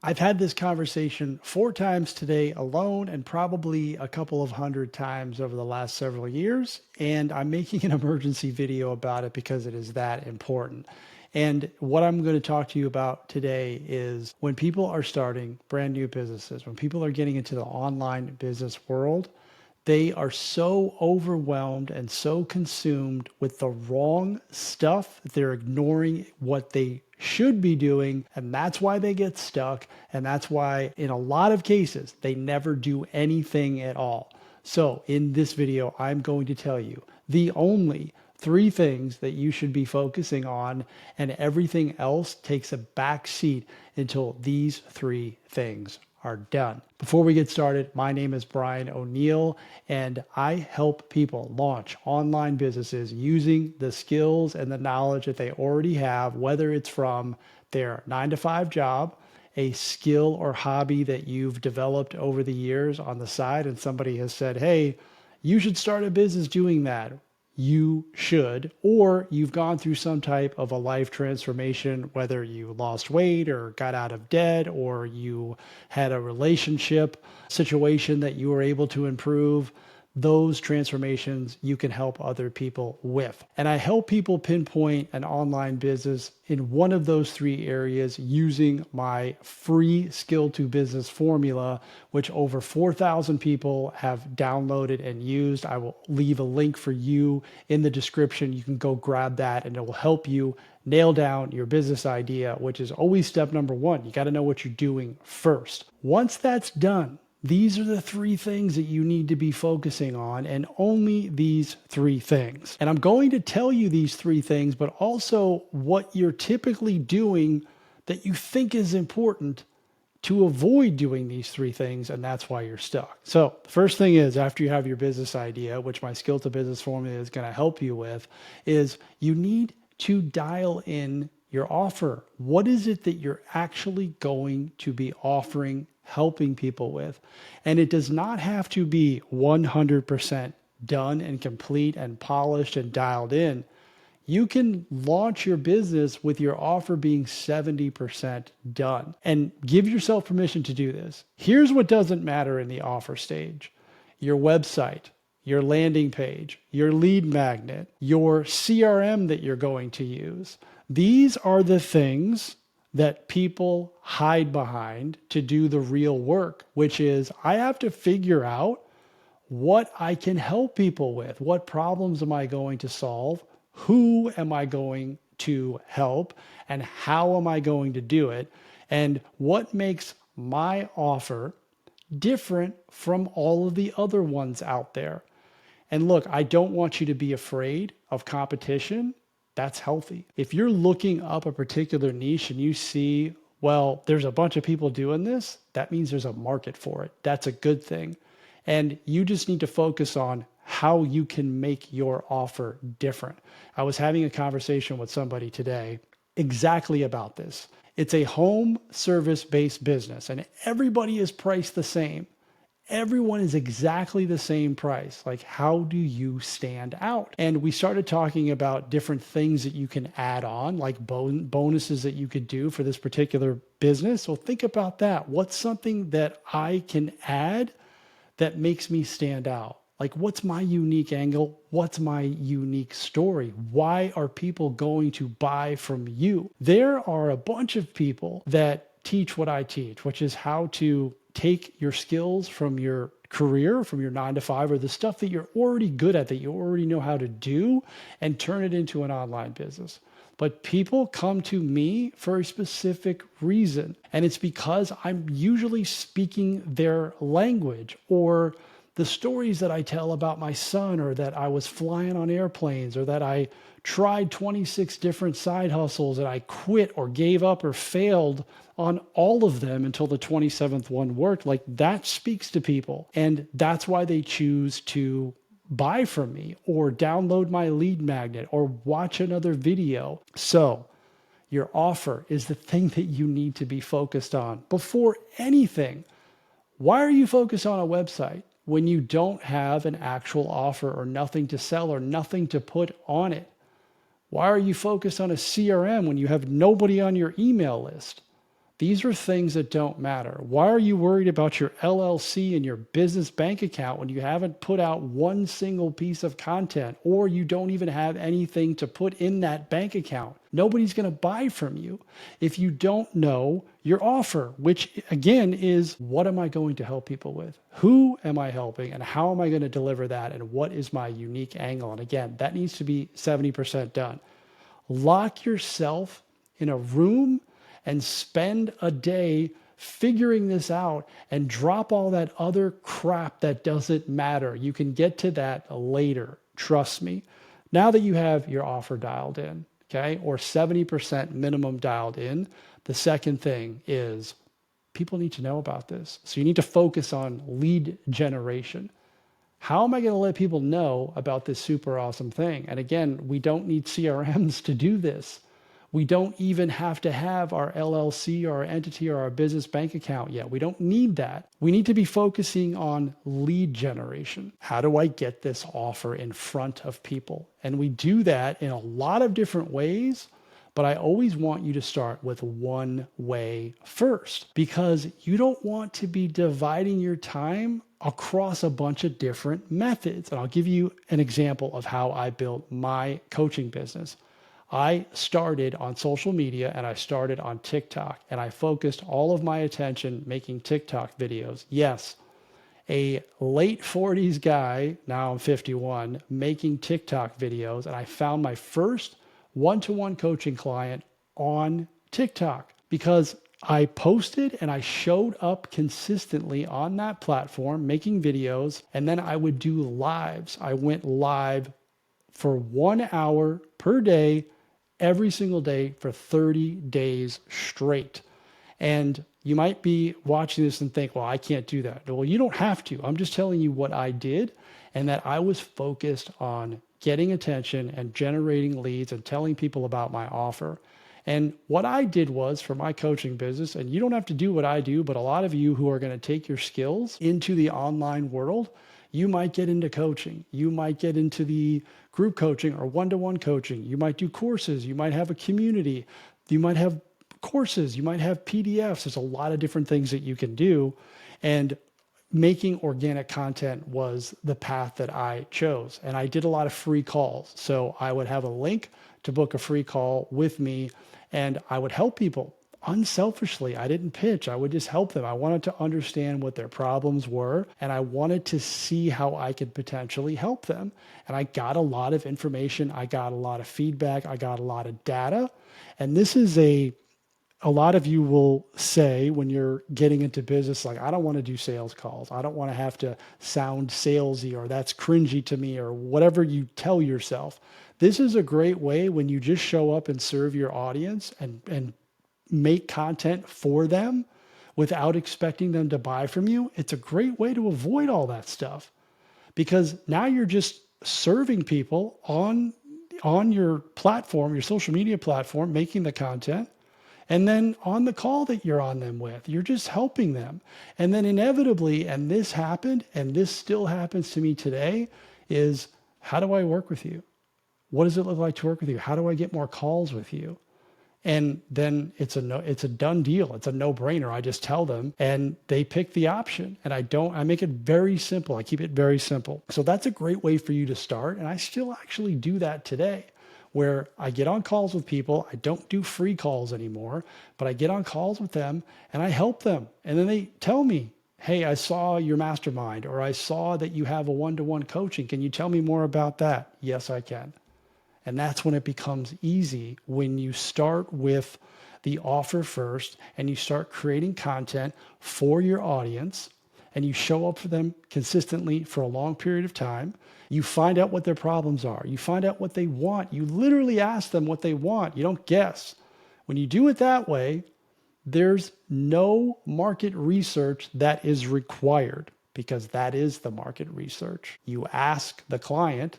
I've had this conversation 4 times today alone and probably a couple of hundred times over the last several years. And I'm making an emergency video about it because it is that important. And what I'm going to talk to you about today is when people are starting brand new businesses, when people are getting into the online business world, they are so overwhelmed and so consumed with the wrong stuff that they're ignoring what they should be doing. And that's why they get stuck. And that's why, in a lot of cases, they never do anything at all. So, in this video, I'm going to tell you the only 3 things that you should be focusing on, and everything else takes a back seat until these 3 things are done. Before we get started, my name is Brian O'Neill, and I help people launch online businesses using the skills and the knowledge that they already have, whether it's from their 9-to-5 job, a skill or hobby that you've developed over the years on the side, and somebody has said, hey, you should start a business doing that. You should, or you've gone through some type of a life transformation, whether you lost weight or got out of debt, or you had a relationship situation that you were able to improve. Those transformations you can help other people with. And I help people pinpoint an online business in one of those 3 areas using my free skill to business formula, which over 4,000 people have downloaded and used. I will leave a link for you in the description. You can go grab that and it will help you nail down your business idea, which is always step number 1. You got to know what you're doing first. Once that's done, these are the 3 things that you need to be focusing on, and only these 3 things. And I'm going to tell you these 3 things, but also what you're typically doing that you think is important to avoid doing these 3 things, and that's why you're stuck. So the first thing is, after you have your business idea, which my skill to business formula is going to help you with, is you need to dial in your offer. What is it that you're actually going to be offering, helping people with? And it does not have to be 100% done and complete and polished and dialed in. You can launch your business with your offer being 70% done, and give yourself permission to do this. Here's what doesn't matter in the offer stage: your website, your landing page, your lead magnet, your CRM that you're going to use. These are the things that people hide behind to do the real work, which is, I have to figure out what I can help people with. What problems am I going to solve? Who am I going to help? And how am I going to do it? And what makes my offer different from all of the other ones out there? And look, I don't want you to be afraid of competition. That's healthy. If you're looking up a particular niche and you see, well, there's a bunch of people doing this, that means there's a market for it. That's a good thing. And you just need to focus on how you can make your offer different. I was having a conversation with somebody today exactly about this. It's a home service-based business, and everybody is priced the same. Everyone is exactly the same price. Like, how do you stand out? And we started talking about different things that you can add on, like bonuses that you could do for this particular business. So think about that. What's something that I can add that makes me stand out? Like, what's my unique angle? What's my unique story? Why are people going to buy from you? There are a bunch of people that teach what I teach, which is how to take your skills from your career, from your 9-to-5, or the stuff that you're already good at, that you already know how to do, and turn it into an online business. But people come to me for a specific reason, and it's because I'm usually speaking their language, or the stories that I tell about my son, or that I was flying on airplanes, or that I tried 26 different side hustles and I quit or gave up or failed on all of them until the 27th one worked. Like, that speaks to people. And that's why they choose to buy from me, or download my lead magnet, or watch another video. So your offer is the thing that you need to be focused on before anything. Why are you focused on a website when you don't have an actual offer, or nothing to sell, or nothing to put on it? Why are you focused on a CRM when you have nobody on your email list? These are things that don't matter. Why are you worried about your LLC and your business bank account when you haven't put out one single piece of content, or you don't even have anything to put in that bank account? Nobody's going to buy from you if you don't know your offer, which again is, what am I going to help people with? Who am I helping, and how am I going to deliver that? And what is my unique angle? And again, that needs to be 70% done. Lock yourself in a room and spend a day figuring this out, and drop all that other crap that doesn't matter. You can get to that later. Trust me. Now that you have your offer dialed in, okay, or 70% minimum dialed in, the second thing is people need to know about this. So you need to focus on lead generation. How am I going to let people know about this super awesome thing? And again, we don't need CRMs to do this. We don't even have to have our LLC or our entity or our business bank account yet. We don't need that. We need to be focusing on lead generation. How do I get this offer in front of people? And we do that in a lot of different ways, but I always want you to start with one way first, because you don't want to be dividing your time across a bunch of different methods. And I'll give you an example of how I built my coaching business. I started on social media, and I started on TikTok, and I focused all of my attention making TikTok videos. Yes, a late 40s guy, now I'm 51, making TikTok videos, and I found my first one-to-one coaching client on TikTok because I posted and I showed up consistently on that platform making videos, and then I would do lives. I went live for 1 hour per day, every single day for 30 days straight. And you might be watching this and think, well, I can't do that. Well, you don't have to. I'm just telling you what I did, and that I was focused on getting attention and generating leads and telling people about my offer. And what I did was, for my coaching business, and you don't have to do what I do, but a lot of you who are going to take your skills into the online world, you might get into coaching. You might get into the group coaching or one-to-one coaching. You might do courses. You might have a community. You might have courses. You might have PDFs. There's a lot of different things that you can do. And making organic content was the path that I chose. And I did a lot of free calls. So I would have a link to book a free call with me, and I would help people unselfishly. I didn't pitch. I would just help them. I wanted to understand what their problems were, and I wanted to see how I could potentially help them. And I got a lot of information. I got a lot of feedback. I got a lot of data. And this is a lot of you will say when you're getting into business, like, I don't want to do sales calls. I don't want to have to sound salesy, or that's cringy to me, or whatever you tell yourself. This is a great way when you just show up and serve your audience and make content for them without expecting them to buy from you. It's a great way to avoid all that stuff, because now you're just serving people on your platform, your social media platform, making the content. And then on the call that you're on them with, you're just helping them. And then inevitably, and this happened, and this still happens to me today, is, how do I work with you? What does it look like to work with you? How do I get more calls with you? And then it's a done deal. It's a no-brainer. I just tell them, and they pick the option. And I make it very simple. I keep it very simple. So that's a great way for you to start. And I still actually do that today, where I get on calls with people. I don't do free calls anymore, but I get on calls with them and I help them. And then they tell me, hey, I saw your mastermind, or I saw that you have a one-to-one coaching. Can you tell me more about that? Yes, I can. And that's when it becomes easy, when you start with the offer first and you start creating content for your audience, and you show up for them consistently for a long period of time. You find out what their problems are. You find out what they want. You literally ask them what they want. You don't guess. When you do it that way, there's no market research that is required, because that is the market research. You ask the client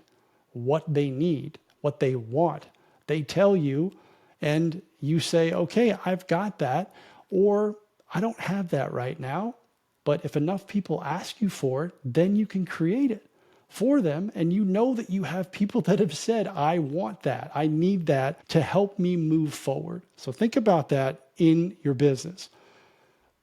what they need, what they want. They tell you, and you say, okay, I've got that, or I don't have that right now. But if enough people ask you for it, then you can create it for them. And you know that you have people that have said, I want that. I need that to help me move forward. So think about that in your business.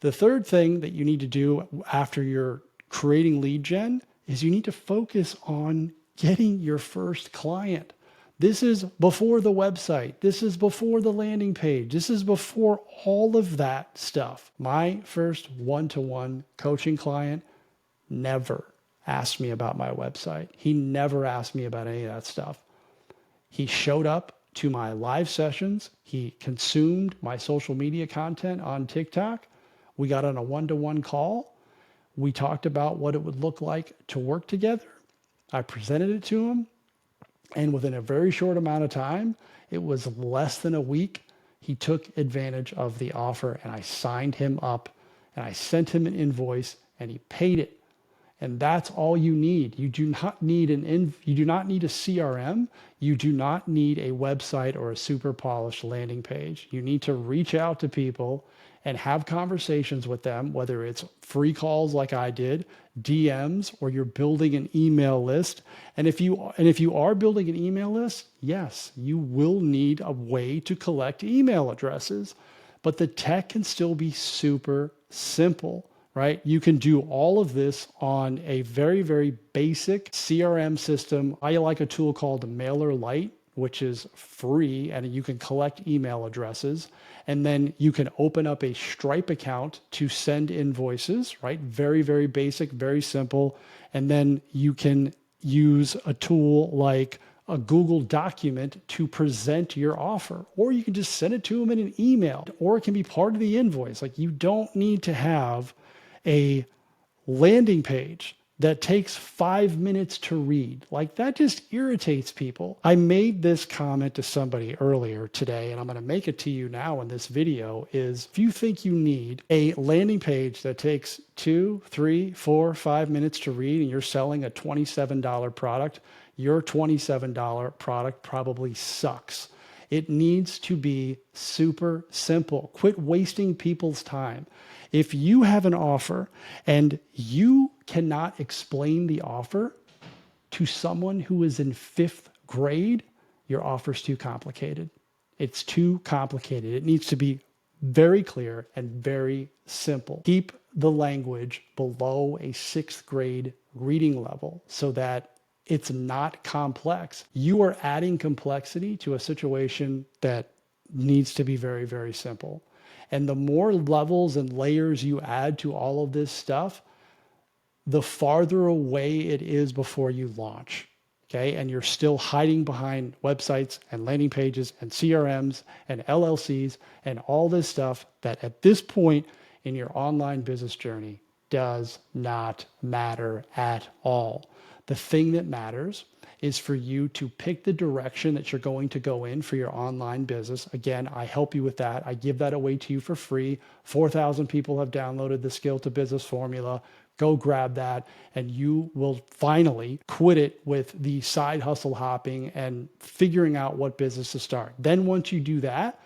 The third thing that you need to do after you're creating lead gen is you need to focus on getting your first client. This is before the website. This is before the landing page. This is before all of that stuff. My first one-to-one coaching client never asked me about my website. He never asked me about any of that stuff. He showed up to my live sessions. He consumed my social media content on TikTok. We got on a one-to-one call. We talked about what it would look like to work together. I presented it to him. And within a very short amount of time, it was less than a week, he took advantage of the offer and I signed him up and I sent him an invoice and he paid it. And that's all you need. You do not need you do not need a CRM. You do not need a website or a super polished landing page. You need to reach out to people and have conversations with them, whether it's free calls like I did, DMs, or you're building an email list. And if you are building an email list, yes, you will need a way to collect email addresses, but the tech can still be super simple, right? You can do all of this on a very, very basic CRM system. I like a tool called MailerLite, which is free, and you can collect email addresses. And then you can open up a Stripe account to send invoices, right? Very, very basic, very simple. And then you can use a tool like a Google document to present your offer, or you can just send it to them in an email, or it can be part of the invoice. Like, you don't need to have a landing page that takes 5 minutes to read. Like, that just irritates people. I made this comment to somebody earlier today, and I'm going to make it to you now in this video, is if you think you need a landing page that takes 2, 3, 4, 5 minutes to read and you're selling a $27 product, your $27 product probably sucks. It needs to be super simple. Quit wasting people's time. If you have an offer and you cannot explain the offer to someone who is in 5th grade, your offer's too complicated. It's too complicated. It needs to be very clear and very simple. Keep the language below a 6th grade reading level so that it's not complex. You are adding complexity to a situation that needs to be very, very simple. And the more levels and layers you add to all of this stuff, the farther away it is before you launch. Okay. And you're still hiding behind websites and landing pages and CRMs and LLCs and all this stuff that at this point in your online business journey does not matter at all. The thing that matters is for you to pick the direction that you're going to go in for your online business. Again, I help you with that. I give that away to you for free. 4,000 people have downloaded the Skill to Business formula. Go grab that, and you will finally quit it with the side hustle hopping and figuring out what business to start. Then once you do that,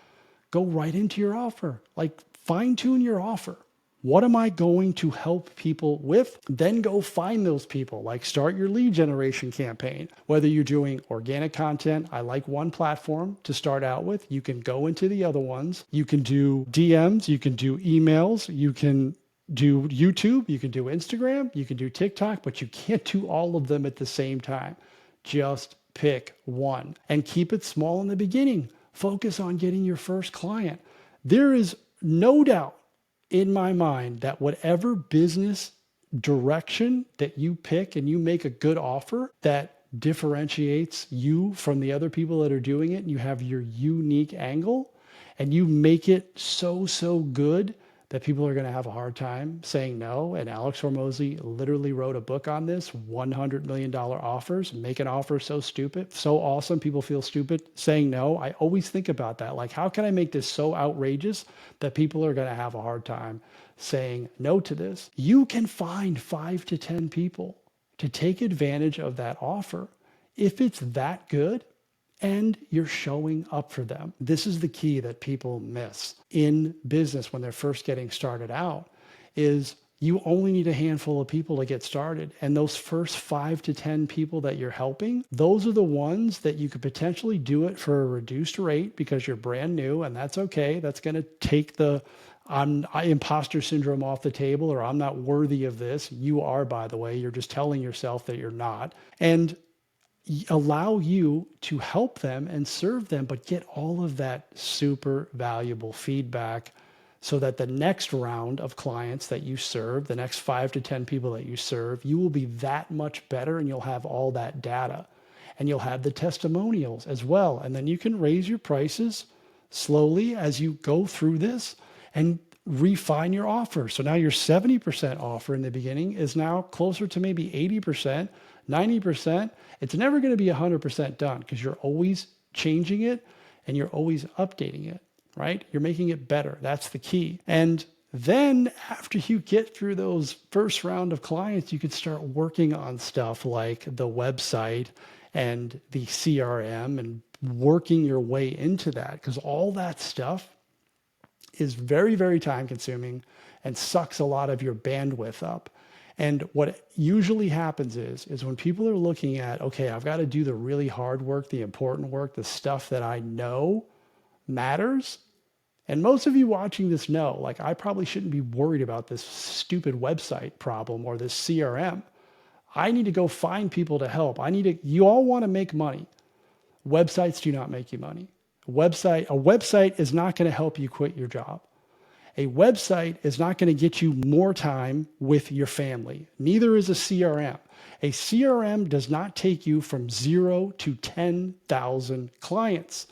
go right into your offer. Like, fine tune your offer. What am I going to help people with? Then go find those people. Like, start your lead generation campaign. Whether you're doing organic content, I like one platform to start out with. You can go into the other ones. You can do DMs, you can do emails, you can do YouTube, you can do Instagram, you can do TikTok, but you can't do all of them at the same time. Just pick one and keep it small in the beginning. Focus on getting your first client. There is no doubt in my mind that whatever business direction that you pick and you make a good offer that differentiates you from the other people that are doing it, and you have your unique angle and you make it so good that people are going to have a hard time saying no. And Alex Hormozi literally wrote a book on this, $100 million offers. Make an offer so stupid, so awesome, people feel stupid saying no. I always think about that. Like, how can I make this so outrageous that people are going to have a hard time saying no to this? You can find 5 to 10 people to take advantage of that offer if it's that good and you're showing up for them. This is the key that people miss in business when they're first getting started out, is you only need a handful of people to get started. And those first 5 to 10 people that you're helping, those are the ones that you could potentially do it for a reduced rate because you're brand new, and that's okay. That's going to take the imposter syndrome off the table, or I'm not worthy of this. You are, by the way. You're just telling yourself that you're not. And allow you to help them and serve them, but get all of that super valuable feedback so that the next round of clients that you serve, the next 5 to 10 people that you serve, you will be that much better, and you'll have all that data, and you'll have the testimonials as well. And then you can raise your prices slowly as you go through this and refine your offer. So now your 70% offer in the beginning is now closer to maybe 80%, 90%. It's never going to be 100% done because you're always changing it and you're always updating it, right? You're making it better. That's the key. And then after you get through those first round of clients, you could start working on stuff like the website and the CRM and working your way into that, because all that stuff is very, very time consuming and sucks a lot of your bandwidth up. And what usually happens is when people are looking at, okay, I've got to do the really hard work, the important work, the stuff that I know matters. And most of you watching this know, like, I probably shouldn't be worried about this stupid website problem or this CRM. I need to go find people to help. You all want to make money. Websites do not make you money. A website is not going to help you quit your job. A website is not going to get you more time with your family. Neither is a CRM. A CRM does not take you from 0 to 10,000 clients.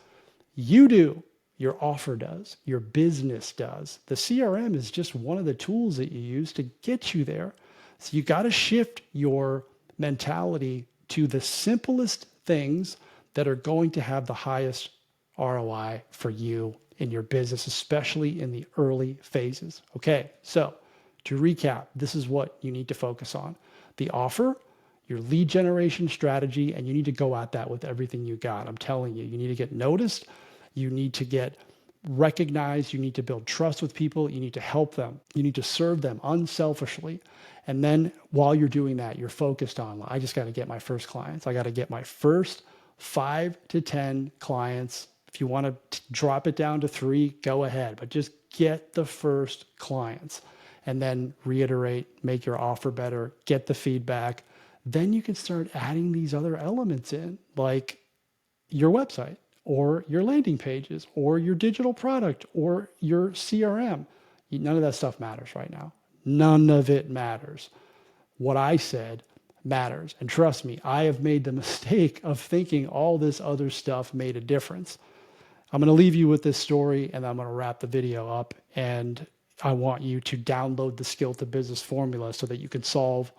You do. Your offer does. Your business does. The CRM is just one of the tools that you use to get you there. So you got to shift your mentality to the simplest things that are going to have the highest ROI for you in your business, especially in the early phases. Okay, so to recap, this is what you need to focus on: the offer, your lead generation strategy, and you need to go at that with everything you got. I'm telling you, you need to get noticed, you need to get recognized, you need to build trust with people, you need to help them, you need to serve them unselfishly. And then while you're doing that, you're focused on, I just got to get my first clients. I got to get my first 5 to 10 clients. If you want to drop it down to 3, go ahead, but just get the first clients and then reiterate, make your offer better, get the feedback. Then you can start adding these other elements in, like your website or your landing pages or your digital product or your CRM. None of that stuff matters right now. None of it matters. What I said matters. And trust me, I have made the mistake of thinking all this other stuff made a difference. I'm going to leave you with this story, and I'm going to wrap the video up. And I want you to download the Skill to Business formula so that you can solve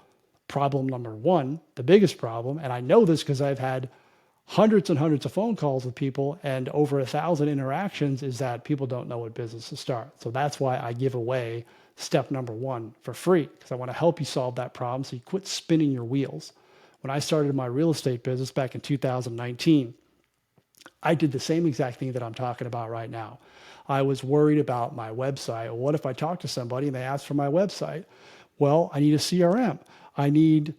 problem number 1, the biggest problem. And I know this because I've had hundreds and hundreds of phone calls with people and over 1,000 interactions, is that people don't know what business to start. So that's why I give away step number 1 for free, because I want to help you solve that problem so you quit spinning your wheels. When I started my real estate business back in 2019, I did the same exact thing that I'm talking about right now. I was worried about my website. What if I talk to somebody and they ask for my website? Well, I need a CRM. I need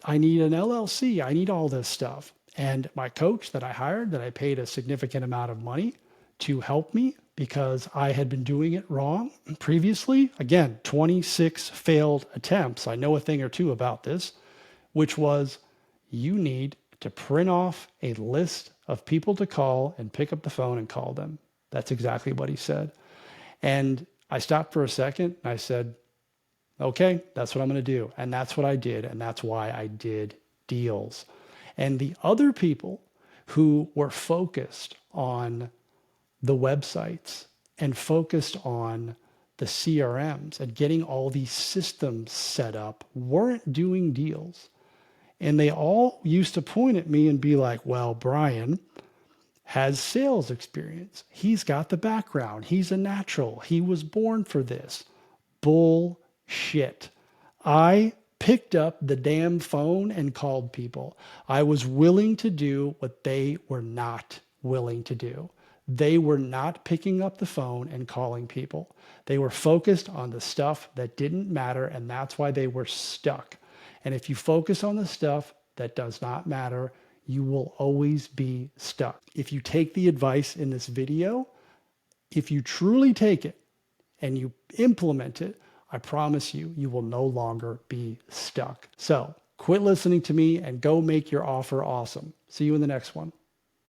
an LLC. I need all this stuff. And my coach that I hired, that I paid a significant amount of money to help me because I had been doing it wrong previously. Again, 26 failed attempts. I know a thing or two about this, which was, you need to print off a list of people to call and pick up the phone and call them. That's exactly what he said. And I stopped for a second and I said, okay, that's what I'm going to do. And that's what I did. And that's why I did deals. And the other people who were focused on the websites and focused on the CRMs and getting all these systems set up weren't doing deals. And they all used to point at me and be like, well, Brian has sales experience. He's got the background. He's a natural. He was born for this. Bullshit. I picked up the damn phone and called people. I was willing to do what they were not willing to do. They were not picking up the phone and calling people. They were focused on the stuff that didn't matter, and that's why they were stuck. And if you focus on the stuff that does not matter, you will always be stuck. If you take the advice in this video, if you truly take it and you implement it, I promise you, you will no longer be stuck. So quit listening to me and go make your offer awesome. See you in the next one.